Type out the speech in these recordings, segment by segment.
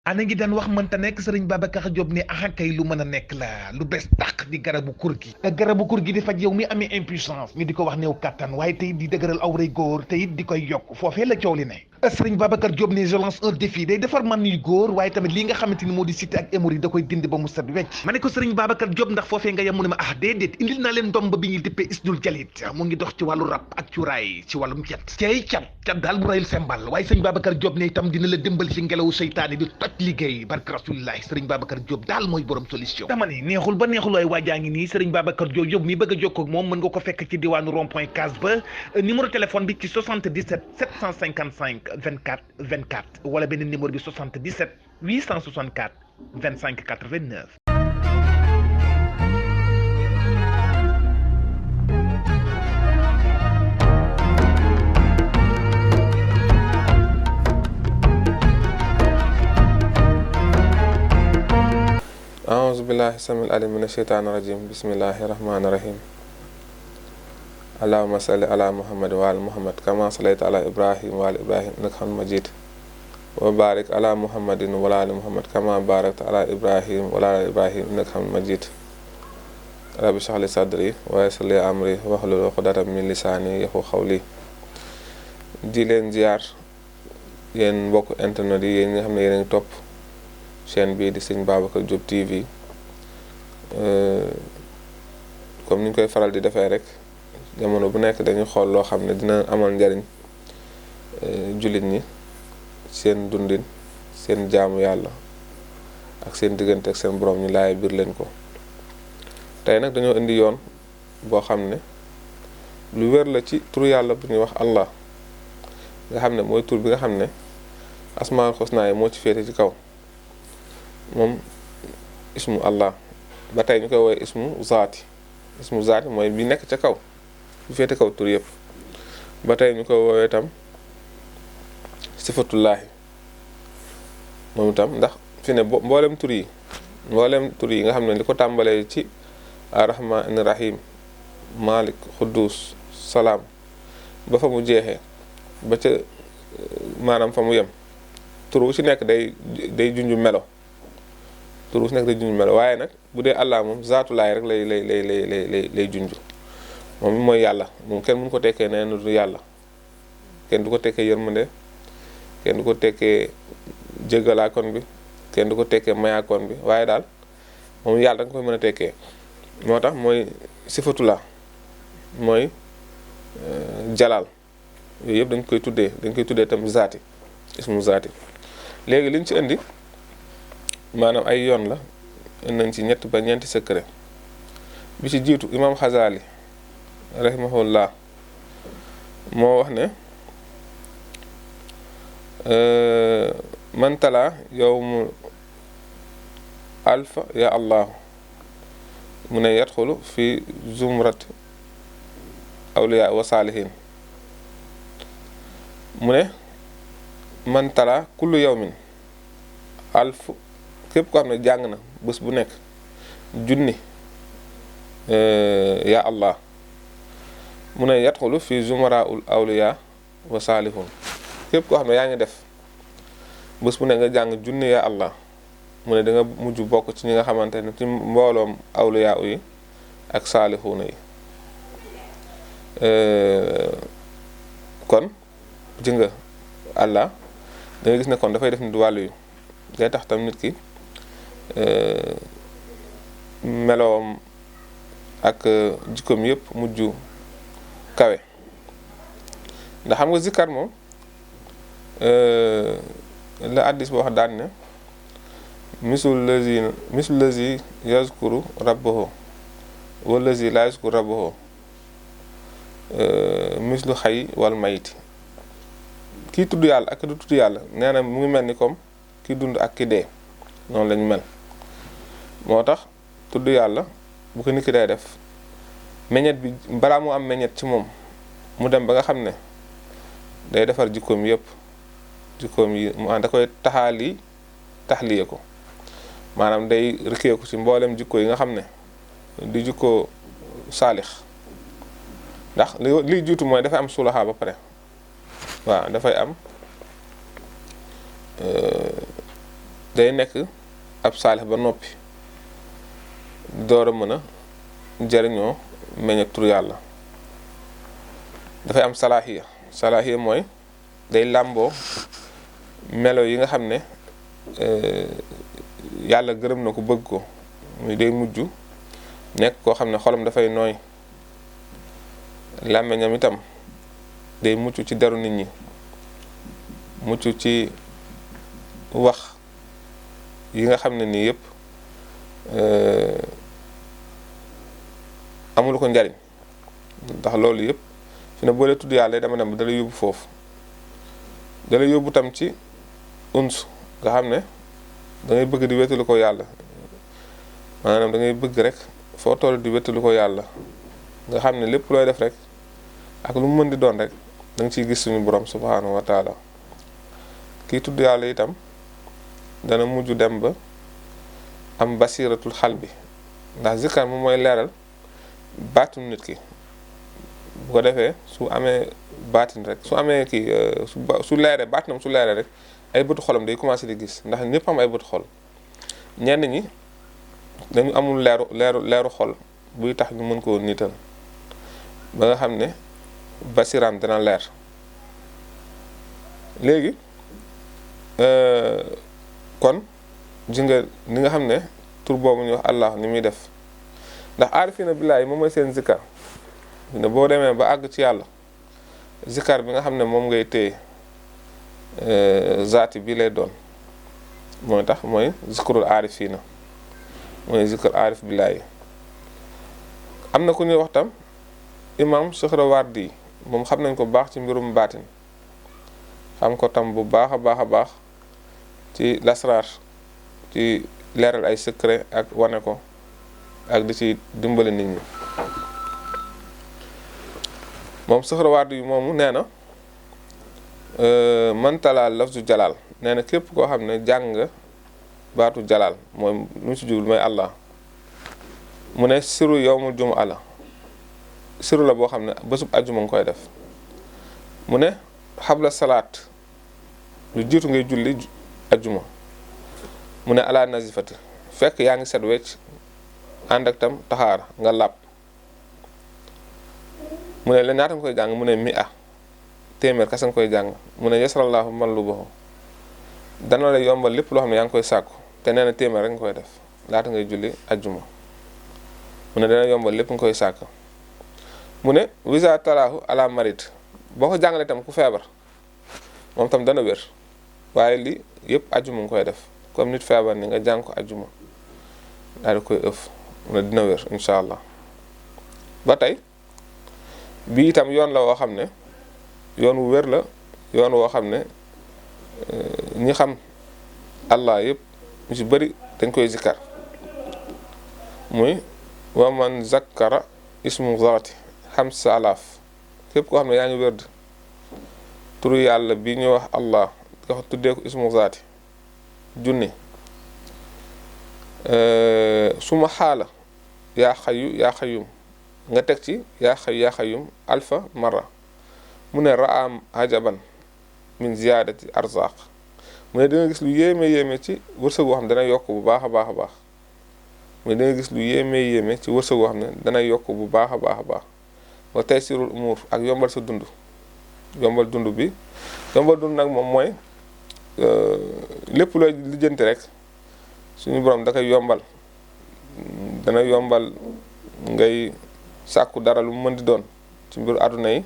ana ngi daan wax mënta nekk sëriñ Babacar Diop ne ah kay lu mën a nekk la lu bees tàq di garabu kur gi di faj yow mi amee impuissance ñu di ko wax néew kattan waaye tey di dëgëral awray góor te it di koy yokk foofee la coow li ne sëriñ Babacar Diop ne je lance un défi day defar man yu góor waaye tamit lii nga xamante ni moo di cité ak hémorroïde da koy dindi ba mu set wecc ma ne ko sëriñ Babacar Diop ndax foofee nga yem mu ne ma ah déedéet indil naa leen ndomb bi ñuy dippee isdul jalit mu ngi dox ci wàllu rab ak cuuraay ci wàllum cat daal bu rayul sembal waaye sëriñ Babacar Diop ne itam dina la dimbal ci ngelawu seytaane di toj liggéey barke rasulillahi sëriñ Babacar Diop daal mooy borom solution dama ne neexul ba neexul waaye waajaa ngi nii sëriñ Babacar Diop mi bëgg a jokkoo ak moom mën nga ko fekk ci diwaanu rond point case ba numéro téléphone bi ci 77 755 24 24 wala beneen numéro bi 77 864 25 89. أعوذ بالله السميع العليم من الشيطان الرجيم بسم الله الرحمن الرحيم اللهم صل على محمد وعلى محمد كما صليت على إبراهيم وعلى إبراهيم إنك حميد مجيد وبارك على محمد وعلى آل محمد كما باركت على إبراهيم وعلى آل إبراهيم إنك حميد مجيد رب اشرح لي صدري ويسر لي أمري واحلل عقدة من لساني يفقهوا قولي di leen ziar yéen mbokk internet yi yéen ñi nga xam ne yéen a ngi topp chaîne bii di Serigne Babacar Diop TV comme ni ñu koy faral di defee rek jamono bu nekk dañuy xool loo xam ne dina amal njariñ jullit ñi seen dundin seen jaamu yàlla ak seen diggante ak seen borom ñu laay biir leen ko tey nag dañoo indi yoon boo xam ne lu wér la ci tur yàlla bu ñuy wax Allah nga xam ne mooy tur bi nga xam ne asmaul xusna yi moo ci féete ci kaw moom ismu Allah ba tey ñu koy woowee ismu zaati mooy bi nekk ca kaw bu féete kaw tur yëpp ba tey ñu koy woowee itam sifatullaahi moom itam ndax fi ne mboolem tur yi nga xam ne li ko tàmbalee ci arrahmaani rahim malik xuddus salaam ba fa mu jeexee ba ca maanaam fa mu yem tur wu ci nekk day junju melo tur wu ci nekk day junju melo waaye nag bu dee Allah moom zaatulaay rek lay junju moom mooy yàlla moom kenn mënu ko tekkee nee na du yàlla kenn du ko tekkee yërmande kenn du ko tekkee jéggalaakoon bi kenn du ko tekkee mayaakoon bi waaye daal moom yàlla danga koy mën a tekkee moo tax mooy sifatullah mooy jalaal yooyu yëpp dañ koy tuddee tam zaati ismu zaati léegi liñ ci indi maanaam ay yoon la nañ ci ñett ba ñeenti secret bi ci jiitu imam Xasaali rahimahullah moo wax ne man tala yawmu alfa ya allahu mu ne yadxulu fi zumrat awliya wa saalihin mu ne man tala kullu yawmin alf képp ko xam ne jàng na bés bu nekk junni ya allah mu ne yadxulu fi zumaraul awliya wa saalihun képp koo xam ne yaa ngi def bés bu nekk nga jàng junni ya allah mu ne da nga mujj bokk ci ñi nga xamante ne ci mbooloom awliya yi ak saalihuna yi kon ji nga Allah da nga gis ne kon dafay def nit wàllu yu day tax tam nit ki meloom ak jikkoom yëpp mujj kawe ndax xam nga zikkar moom la addis boo wax daan ne misul lazi yazkuru rabbahu wallazi la yazkuru rabbahu mislu xay wal mayiti kii tudd yàlla ak du tudd yàlla nee na mu ngi mel ni comme ki dund ak ki dee noonu lañu mel moo tax tudd yàlla bu ko nit ki day def meññet bi balaa mu am meññet ci moom mu dem ba nga xam ne day defar jikkoom yëpp jikkoom yi mu da koy taxliye ko maanaam day rikkee ko ci mboolem jikko yi nga xam ne di jikko saalix ndax li jiitu mooy dafay am sulaha ba pare waaw dafay am day nekk ab saalix ba noppi door a mën a jariñoo meññeek tur yàlla. dafay am salaahiya mooy day làmboo melo yi nga xam ne yàlla gërëm na ko bëgg ko, muy day mujj nekk koo xam ne xolam dafay nooy, làmmiñam itam day mucc ci deru nit ñi, mucc ci wax yi nga xam ne nii yëpp amul ko njariñ. ndax loolu yëpp fi ne boo dee tudd yàlla dama dem dala yóbbu foofu, dala yóbbu tam ci uns nga xam ne da ngay bëgg di wétalu ko yàlla, maanaam da ngay bëgg rek foo toll di wétalu ko yàlla, nga xam ne lépp looy def rek ak lu mu mën di doon rek da nga ciy gis suñu borom subhanahu wa taala. kii tudd yàlla itam dana mujj dem ba am basiratul xal bi, ndax zikkar moom mooy leeral baatin nit ki. bu ko defee su amee baatin rek su amee kii su leeree baatinam su leeree rek ay bëtu xolam day commencé di gis, ndax ñëpp am ay bëtu xol. ñenn ñi dañu amul leeru xol buy tax ñu mën koo niital ba nga xam ne basiraam dana leer. léegi kon ji nga ni nga xam ne tur boobu ñu wax Allah ni muy def, ndax aarifina billaahi moom mooy seen zikkar. ne boo demee ba àgg ci yàlla zikkar bi nga xam ne moom ngay téye zaati bi lay doon, mooy tax mooy zikrul aarifina, mooy zikkar aarif billaahi. am na ku ñuy wax tam imam Suhrawardi, moom xam nañ ko baax ci mbirum baatin, xam ko tam bu baax a baax ci lasraar, ci leeral ay secret ak wane ko ak di ci dimbali nit ñi. moom Suhrawardi moomu nee na man talaal lafzu jalaal, nee na képp koo xam ne jàng nga baatu jalaal mooy lu mu si jublu mooy Allah. mu ne siru yawmul jumaa la, siru la boo xam ne bésub àjjuma nga koy def. mu ne xabla salaat, lu jiitu ngay julli àjjuma. mu ne ala nazifati, fekk yaa ngi set wecc ànd ak tam taxaar nga làpp. mu ne la ñaata nga koy jàng, mu ne téeméer kese nga koy jàng. mu ne yasrallahu man lu baxo, dana la yombal lépp loo xam ne yaa ngi koy sàkku, te nee na téeméer rek nga koy def laata ngay julli ajjuma. mu ne dana yombal lépp nga koy sàkk. mu ne wisa talaahu ala marit, boo ko jàngalee tam ku feebar moom tam dana wér, waaye li yëpp ajjuma nga koy def. comme nit feebar ni nga jàng ko ajjuma daal di koy ëf, mu ne dina wér incha allah. ba tey bii itam yoon la woo xam ne yoon wu wér la, yoon woo xam ne ñi xam Allah yëpp ñu ci bëri dañ koy zikkar. muy wa man zakkara ismu zaati xamsa alaaf, képp koo xam ne yaa ngi wérd turu yàlla bi ñuy wax Allah nga wax tuddee ko ismu zaati junni. suma xaala yaa xayu yaa xayum, nga teg ci yaa xayu yaa xayum alfa marra. mu ne raam hajaban min ziyaadati arzaq, mu ne danga gis lu yéeme ci wërsëg woo xam ne dana yokk bu baax a baax a baax. mu ne danga gis lu yéeme ci wërsëg woo xam ne dana yokk bu baax a baax a baax. wa taysirul umuur, ak yombal sa dund, yombal dund bi. yombal dund nag moom mooy lépp looy lijjanti rek suñu borom da koy yombal. dana yombal ngay sàkku dara lu mu mën di doon ci mbiru àdduna yi,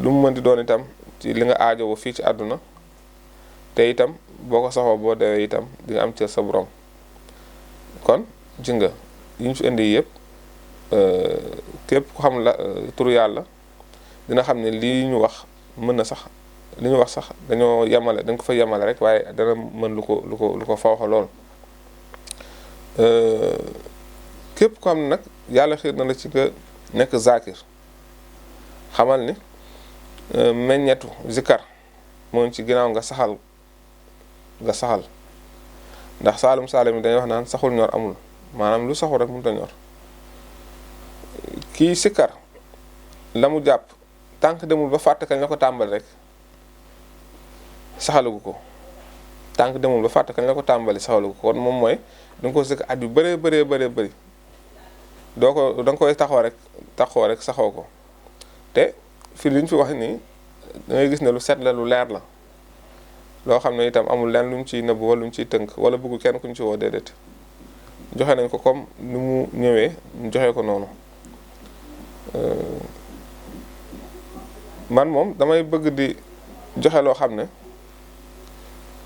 lu mu mën di doon itam ci li nga aajowoo fii ci àdduna, te itam boo ko saxoo boo dewee itam di nga am cër sa borom. kon ji nga yi ñu fi indi yëpp képp ku xam la turu yàlla dina xam ne lii ñu wax mën na sax, li ñu wax sax dañoo yemale, dañ ko fa yemale rek, waaye dana mën lu ko fawxa lool. képp ko xam ne nag yàlla xiir na la ci nga nekk zakir, xamal ni meññetu zikar moom ci ginnaaw nga saxal ndax saalum yi dañuy wax naan saxul ñor amul, maanaam lu saxul rek mënut a ñor. kii sikkar la mu jàpp tànk demul ba fàtte kañ la ko tàmbali rek saxalugu ko. tànk demul ba fàtte kañ la ko tàmbali saxalu ko kon moom mooy da nga ko sëkk at yu bëree bëri doo ko da nga koy taxoo rek saxoo ko te fii li ñu fi wax nii da ngay gis ne lu set la lu leer la loo xam ne itam amul lenn lu mu ciy nëbb wala lu mu ciy tënk wala bëggu kenn ku ñu ci woo déedéet joxe nañ ko comme ni mu ñëwee ñu joxe ko noonu man moom damay bëgg di joxe loo xam ne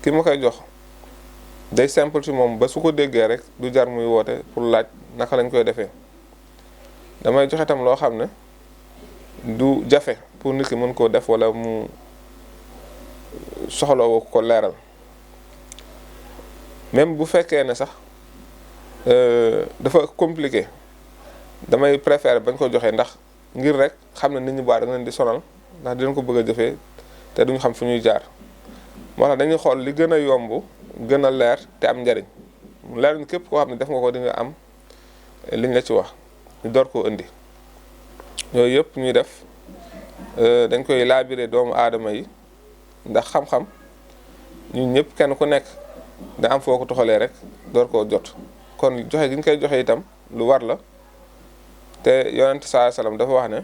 ki ma koy jox day simple ci moom ba su ko déggee rek du jar muy woote pour laaj naka lañ koy defee damay joxe tam loo xam ne du jafe pour nit ki mën koo def wala mu soxla woo ko leeral même bu fekkee ne sax dafa compliqué damay préférer bañ ko joxe ndax ngir rek xam ne nit ñi baax da nga leen di sonal ndax dinañ ko bëgg a jëfee te duñu xam fu ñuy jaar moo tax dañuy xool li gën a yomb gën a leer te am njariñ mu leer ni képp koo xam ne def nga ko di nga am liñ la ci wax ñu door koo indi yooyu yëpp ñuy def dañ koy laabiré doomu aadama yi ndax xam-xam ñun ñëpp kenn ku nekk da am foo ko toxalee rek door koo jot kon joxe gi ñu koy joxe itam lu war la te yonent saa salaam dafa wax ne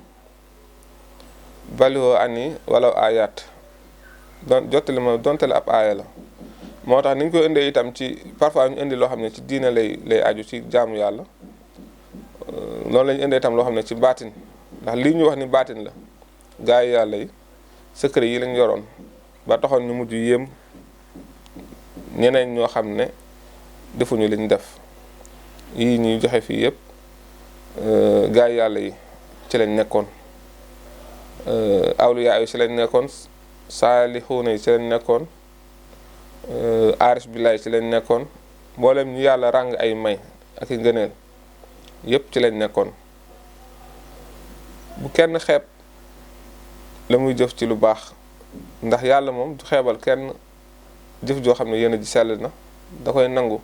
balixoo ani wala ayat jottali ma donte la ab aaya la moo tax ni ñu koy indee itam ci parfois ñu indi loo xam ne ci diine lay aju ci jaamu yàlla noonu la ñu indee itam loo xam ne ci baatin ndax lii ñu wax ni baatin la gaa yi yàlla yi secret yi lañ yoroon ba taxoon ñu mujj yéem ñeneen ñoo xam ne defuñu liñ def yii ñuy joxe fii yëpp gaa yi yàlla yi ci lañ nekkoon awliyaa yi ci lañ nekkoon saalixuuna yi ci lañ nekkoon aarif billaay ci lañ nekkoon mboolem ñu yàlla ràng ay may ak i ngëneel yëpp ci lañ nekkoon bu kenn xeeb la muy jëf ci lu baax ndax yàlla moom du xeebal kenn jëf joo xam ne yéen a ji sell na da koy nangu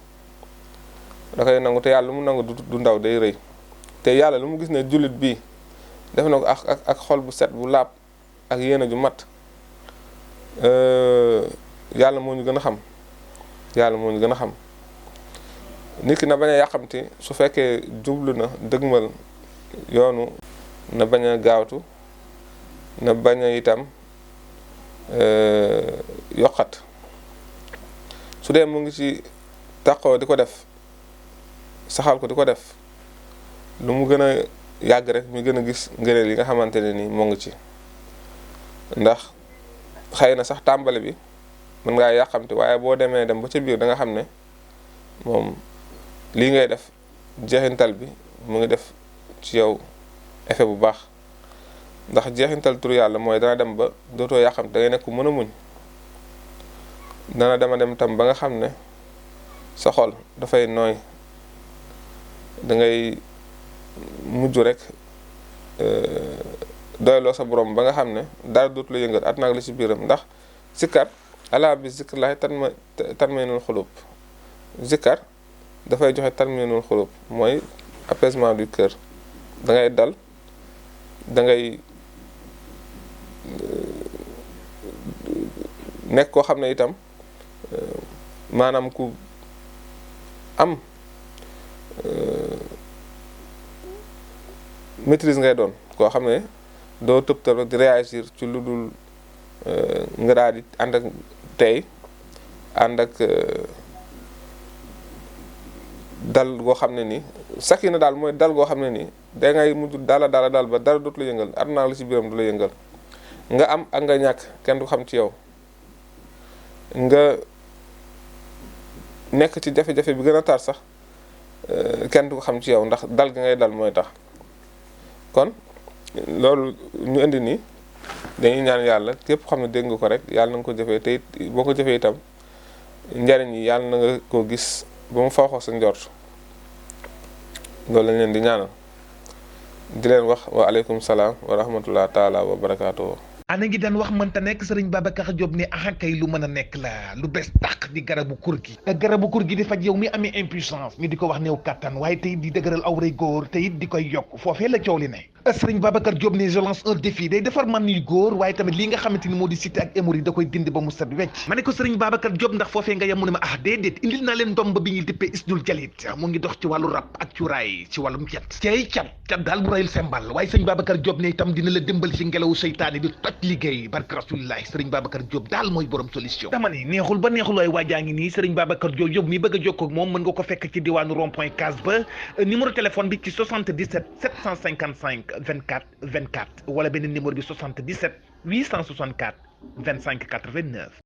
te yàlla lu mu nangu du ndaw day rëy te yàlla lu mu gis ne jullit bii def na ko ak xol bu set bu laab ak yéene ju mat yàlla moo ñu gën a xam nit ki na bañ a yàqamti su fekkee jublu na dëgmal yoonu na bañ a gaawtu na bañ a itam yokkat su dee mu ngi ci taqoo di ko def saxal ko di ko def lu mu gën a yàgg rek ñu gën a gis ngëneel yi nga xamante ne ni moo ngi ci ndax xëy na sax tàmbali bi mën ngaa yàqamti waaye boo demee dem ba ca biir da nga xam ne moom lii ngay def jeexintal bi mu ngi def ci yow effet bu baax ndax jeexintal tur yàlla mooy dana dem ba dootoo yàqamti da ngay nekk ku mën a muñ dana dem tam ba nga xam ne sa xol dafay nooy da ngay mujj rek doyloo sa borom ba nga xam ne dara dootu la yëngal at naag li ci biiram ndax zikkar ala bi zikr laay tanmainul xulub zikkar dafay joxe tanmainul xulub mooy apaisement du cœur da ngay dal da ngay nekk koo xam ne itam maanaam ku am maîtrise ngay doon koo xam ne doo tëb tëb rek di réagir ci lu dul nga daal di ànd ak tey ànd ak dal goo xam ne nii sakina daal mooy dal goo xam ne nii da ngay mujj dal ba dara dootu la yëngal àdduna la ci biiram du la yëngal nga am ak nga ñàkk kenn du xam ci yow nga nekk ci jafe-jafe bi gën a tar sax kenn du ko xam ci yow ndax dal gi ngay dal mooy tax kon loolu ñu indi nii dañuy ñaan yàlla képp xam ne dégg nga ko rek yàlla na nga ko jëfee te it boo ko jëfee itam njariñ yi yàlla na nga ko gis ba mu fawxoo sa njort loolu lañ leen di ñaanal di leen wax wa aleykum salaam wa rahmatullah taala wa barakaatuhu. ana ngi daan wax mënta nekk sëriñ Babacar Diop ne kay lu mën a nekk la lu bees tàq di garabu kur gi garabu kur gi di faj yow mi amee impuissance ñu di ko wax néew kattan waaye tey di dëgëral awray góor te it di koy yokk foofee la coow li ne Serigne Babacar Diop ne je lance un défi day defar man yu góor waaye tamit lii nga xamante ni moo di cité ak hémorroïde da koy dindi ba mu set wecc ma ne ko Serigne Babacar Diop ndax foofee nga yem mu ne ma déedéet indil naa leen ndomb bi ñuy dippee isnul jalit mu ngi dox ci wàllu rab ak cuuraay ci wàllum cat daal bu rayul sembal waaye Serigne Babacar Diop ne itam dina la dimbal ci ngelawu seytaane di toj liggéey barke rasulillahi Serigne Babacar Diop daal mooy borom solution dama ne neexul ba neexul waaye waajaa ngi nii Serigne Babacar Diop yow mi bëgg a jokkoo ak moom mën nga ko fekk ci diwaanu rond-point case ba numéro téléphone bi ci 77 755 24 24 wala beneen numéro bi 77 864 25 89